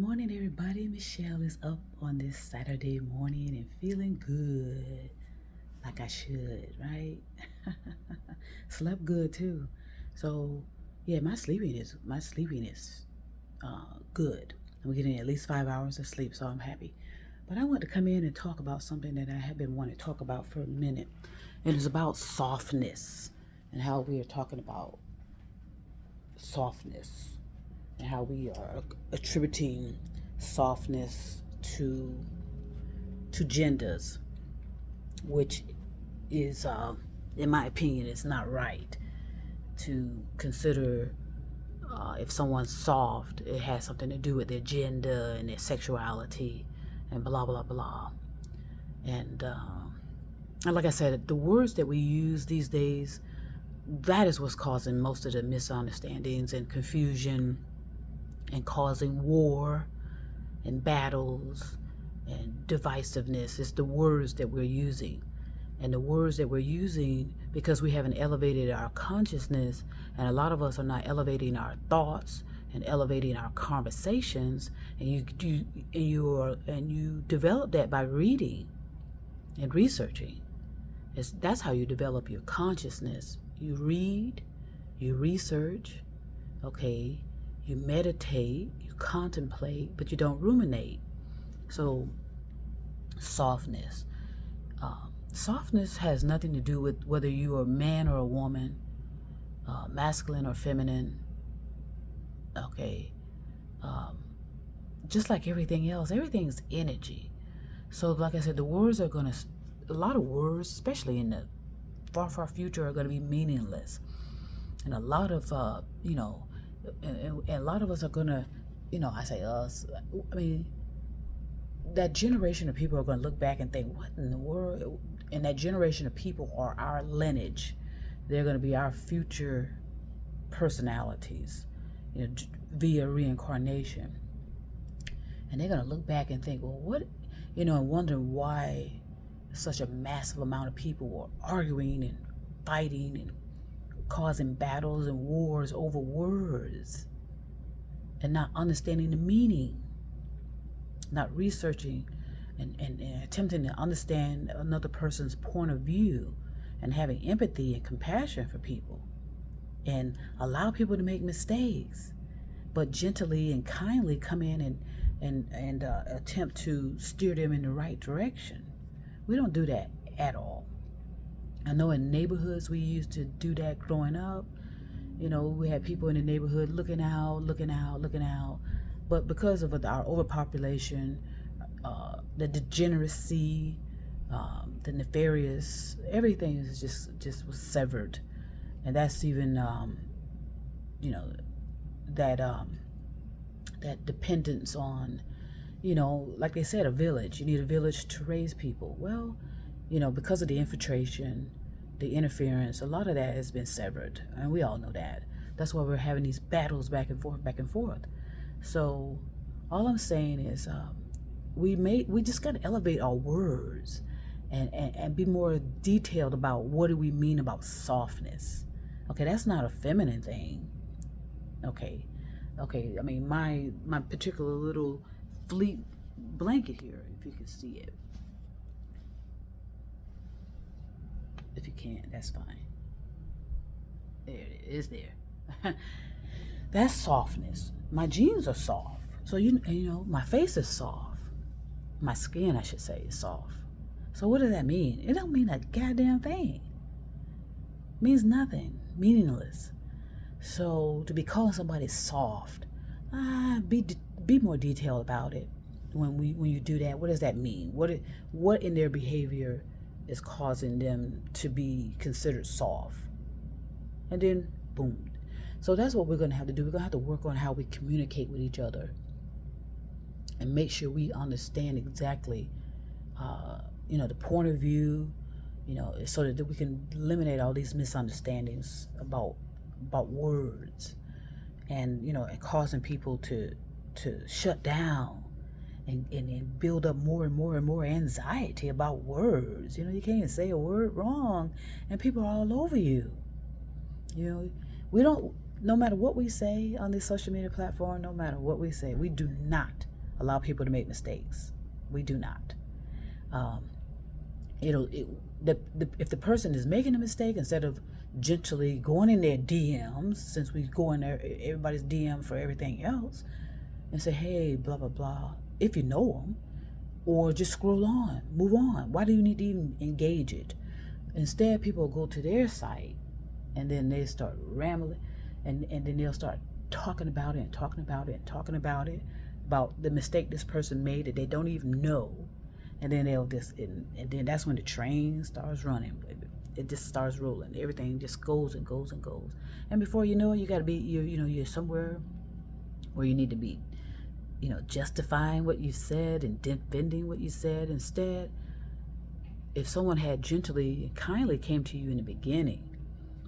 Morning, everybody. Michelle is up on this Saturday morning and feeling good, like I should, right? Slept good too. So, yeah, my sleeping is good. I'm getting at least 5 hours of sleep, so I'm happy. But I want to come in and talk about something that I have been wanting to talk about for a minute. And it's about softness and how we are talking about softness and how we are attributing softness to genders, which is, in my opinion, is not right to consider. If someone's soft, it has something to do with their gender and their sexuality, and blah blah blah. And like I said, the words that we use these days, that is what's causing most of the misunderstandings and confusion and causing war and battles and divisiveness. It's the words that we're using. And the words that we're using, because we haven't elevated our consciousness, and a lot of us are not elevating our thoughts and elevating our conversations, and you develop that by reading and researching. That's how you develop your consciousness. You read, you research, okay, you meditate, you contemplate, but you don't ruminate. So, softness. Softness has nothing to do with whether you are a man or a woman, masculine or feminine, okay? Just like everything else, everything's energy. So, like I said, the words are going to, a lot of words, especially in the far future, are going to be meaningless. And a lot of, and a lot of us are going to, I say us, I mean, that generation of people are going to look back and think, what in the world? And that generation of people are our lineage. They're going to be our future personalities, via reincarnation. And they're going to look back and think, well, what, and wonder why such a massive amount of people were arguing and fighting and causing battles and wars over words and not understanding the meaning, not researching and attempting to understand another person's point of view and having empathy and compassion for people and allow people to make mistakes, but gently and kindly come in and attempt to steer them in the right direction. We don't do that at all. I know in neighborhoods we used to do that growing up. We had people in the neighborhood looking out. But because of our overpopulation, the degeneracy, the nefarious, everything is just was severed, and that's even that dependence on, like they said, a village. You need a village to raise people. Well, because of the infiltration, the interference, a lot of that has been severed, and we all know that. That's why we're having these battles back and forth. So, all I'm saying is, we just got to elevate our words and be more detailed about what do we mean about softness. Okay, that's not a feminine thing. Okay. I mean, my particular little fleet blanket here, if you can see it. If you can't, that's fine. There it is. There. That's softness. My jeans are soft. So my face is soft. My skin, I should say, is soft. So what does that mean? It don't mean a goddamn thing. It means nothing. Meaningless. So to be calling somebody soft, be more detailed about it. When you do that, what does that mean? What in their behavior is causing them to be considered soft? And then boom. So that's what we're going to have to do. We're going to have to work on how we communicate with each other and make sure we understand exactly, the point of view, so that we can eliminate all these misunderstandings about words and, and causing people to shut down and build up more and more anxiety about words. You can't even say a word wrong and people are all over you. We don't, no matter what we say on this social media platform, no matter what we say, we do not allow people to make mistakes. We do not. Um, if the person is making a mistake, instead of gently going in their DMs, since we go in there, everybody's DM for everything else, and say, hey, blah, blah, blah, if you know them, or just scroll on, move on. Why do you need to even engage it? Instead, people go to their site and then they start rambling, and then they'll start talking about it and talking about it and talking about it, about the mistake this person made that they don't even know. And then they'll just, and then that's when the train starts running. It just starts rolling. Everything just goes and goes and goes. And before you know it, you got to be, you're somewhere where you need to be, justifying what you said and defending what you said. Instead, if someone had gently and kindly came to you in the beginning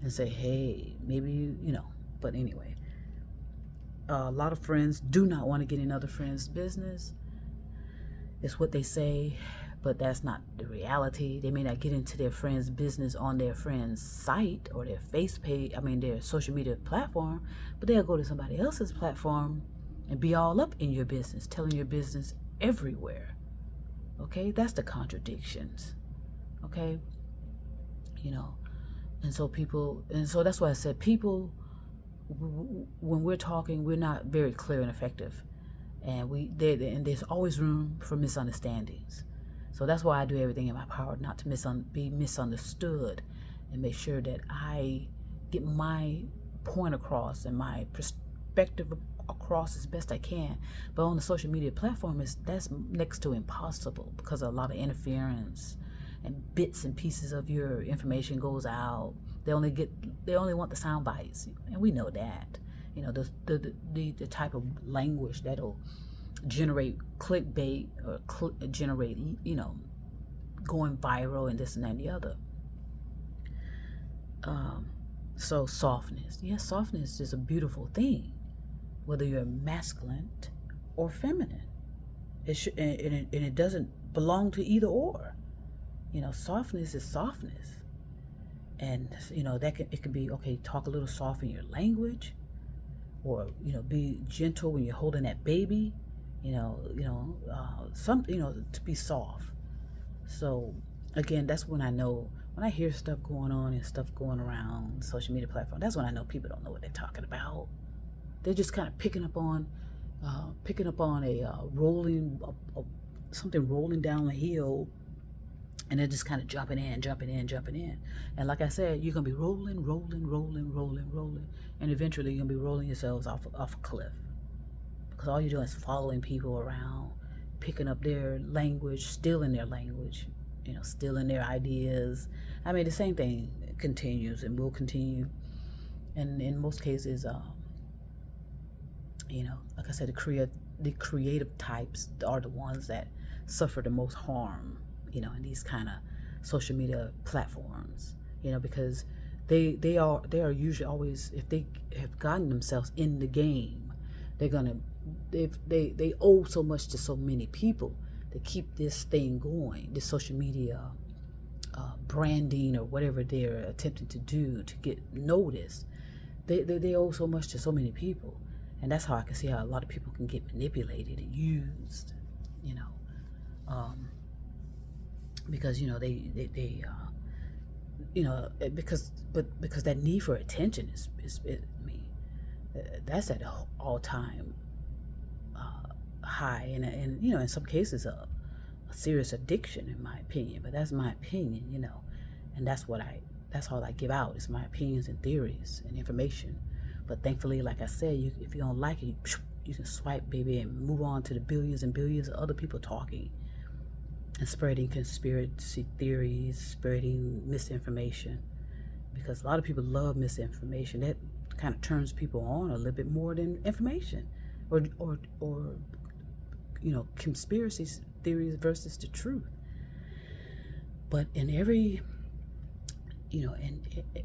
and say, hey, maybe but anyway, a lot of friends do not want to get in other friends' business. It's what they say, but that's not the reality. They may not get into their friend's business on their friend's site or their their social media platform, but they'll go to somebody else's platform and be all up in your business, telling your business everywhere. Okay, that's the contradictions. Okay, and so that's why I said people, when we're talking, we're not very clear and effective, and there's always room for misunderstandings. So that's why I do everything in my power not to be misunderstood, and make sure that I get my point across and my perspective across as best I can. But on the social media platform, that's next to impossible, because a lot of interference and bits and pieces of your information goes out. They only want the sound bites, and we know that. The type of language that'll generate clickbait or generate going viral and this and that and the other. So softness, yes, softness is a beautiful thing, whether you're masculine or feminine. It doesn't belong to either or. Softness is softness. And it can be okay. Talk a little soft in your language, or be gentle when you're holding that baby. To be soft. So again, that's when I know, when I hear stuff going on and stuff going around social media platform. That's when I know people don't know what they're talking about. They're just kind of picking up on something rolling down the hill. And they're just kind of jumping in. And like I said, you're going to be rolling. And eventually you're going to be rolling yourselves off a cliff. Because all you're doing is following people around, picking up their language, stealing their language, stealing their ideas. I mean, the same thing continues and will continue. And in most cases, like I said, the creative types are the ones that suffer the most harm, in these kind of social media platforms, because they are usually always, if they have gotten themselves in the game, they owe so much to so many people to keep this thing going, this social media branding or whatever they're attempting to do to get noticed. They owe so much to so many people, and that's how I can see how a lot of people can get manipulated and used, because because that need for attention is that's at an all-time high, and in some cases a serious addiction, in my opinion. But that's my opinion, and that's all I give out is my opinions and theories and information. But thankfully, like I said, if you don't like it, you can swipe, baby, and move on to the billions and billions of other people talking and spreading conspiracy theories, spreading misinformation, because a lot of people love misinformation. That kind of turns people on a little bit more than information, or conspiracy theories versus the truth. But in every,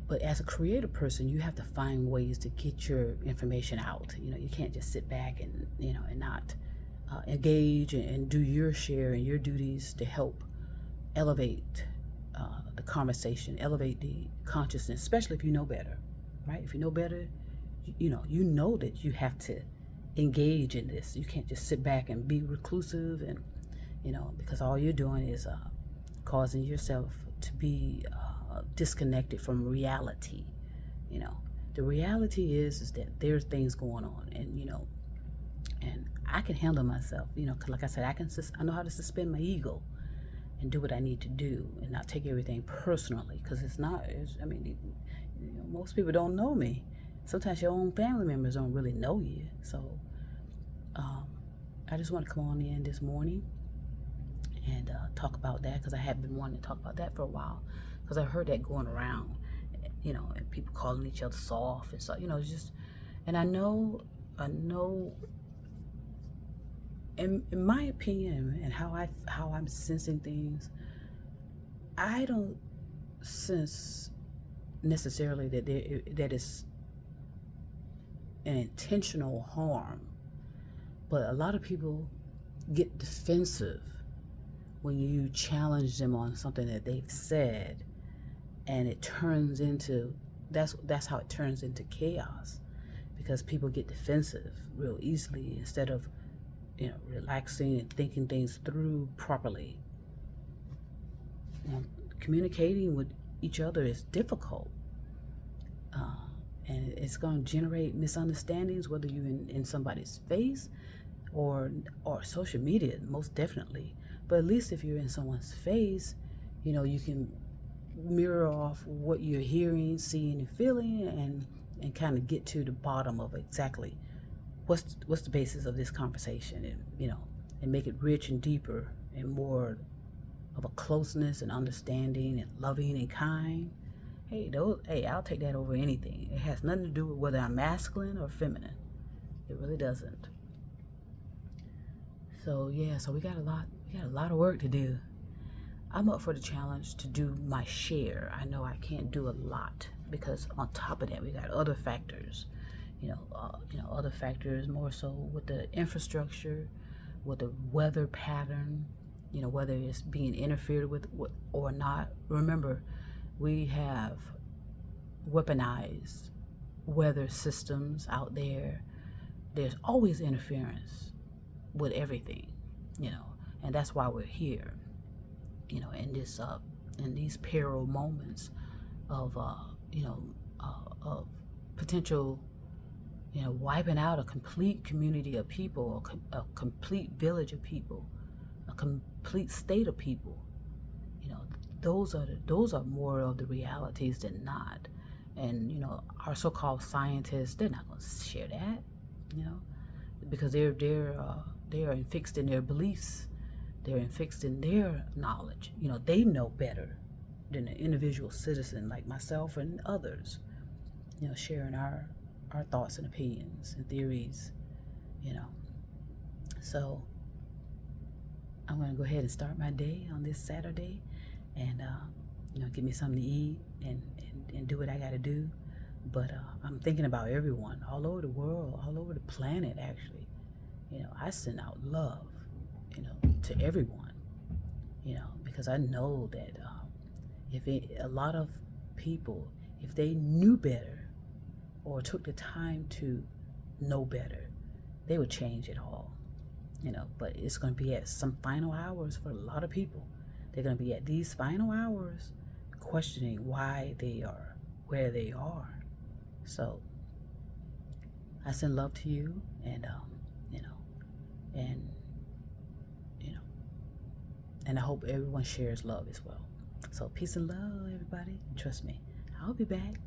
but as a creative person, you have to find ways to get your information out. You can't just sit back and and not engage and do your share and your duties to help elevate the conversation, elevate the consciousness, especially if you know better, right? If you know better, you know that you have to engage in this. You can't just sit back and be reclusive, and because all you're doing is causing yourself to be disconnected from reality. The reality is that there's things going on, and I can handle myself. 'Cause like I said, I know how to suspend my ego and do what I need to do, and not take everything personally. Because most people don't know me. Sometimes your own family members don't really know you. So I just want to come on in this morning and talk about that, because I have been wanting to talk about that for a while, because I heard that going around, and people calling each other soft and so, it's just, and I know, in my opinion and how I'm sensing things, I don't sense necessarily that it's an intentional harm, but a lot of people get defensive when you challenge them on something that they've said, and it turns into that's how it turns into chaos, because people get defensive real easily instead of relaxing and thinking things through properly. Communicating with each other is difficult, and it's going to generate misunderstandings, whether you're in somebody's face or social media, most definitely. But at least if you're in someone's face, you can mirror off what you're hearing, seeing, and feeling, and kind of get to the bottom of exactly what's the basis of this conversation, and make it rich and deeper and more of a closeness and understanding and loving and kind. Hey, I'll take that over anything. It has nothing to do with whether I'm masculine or feminine. It really doesn't. So yeah, we got a lot of work to do. I'm up for the challenge to do my share. I know I can't do a lot, because on top of that we got other factors. Other factors more so with the infrastructure, with the weather pattern, whether it's being interfered with or not. Remember, we have weaponized weather systems out there. There's always interference with everything, and that's why we're here, in these peril moments of of potential, wiping out a complete community of people, a complete village of people, a complete state of people. Those are more of the realities than not. And our so-called scientists, they're not going to share that, because they're fixed in their beliefs, they're fixed in their knowledge. They know better than an individual citizen like myself and others, sharing our thoughts and opinions and theories, So I'm going to go ahead and start my day on this Saturday, and give me something to eat and do what I got to do. But I'm thinking about everyone all over the world, all over the planet, actually. I send out love, to everyone, because I know that a lot of people, if they knew better or took the time to know better, they would change it all. But it's going to be at some final hours for a lot of people. They're going to be at these final hours questioning why they are where they are. So I send love to you, and and I hope everyone shares love as well. So peace and love, everybody. And trust me, I'll be back.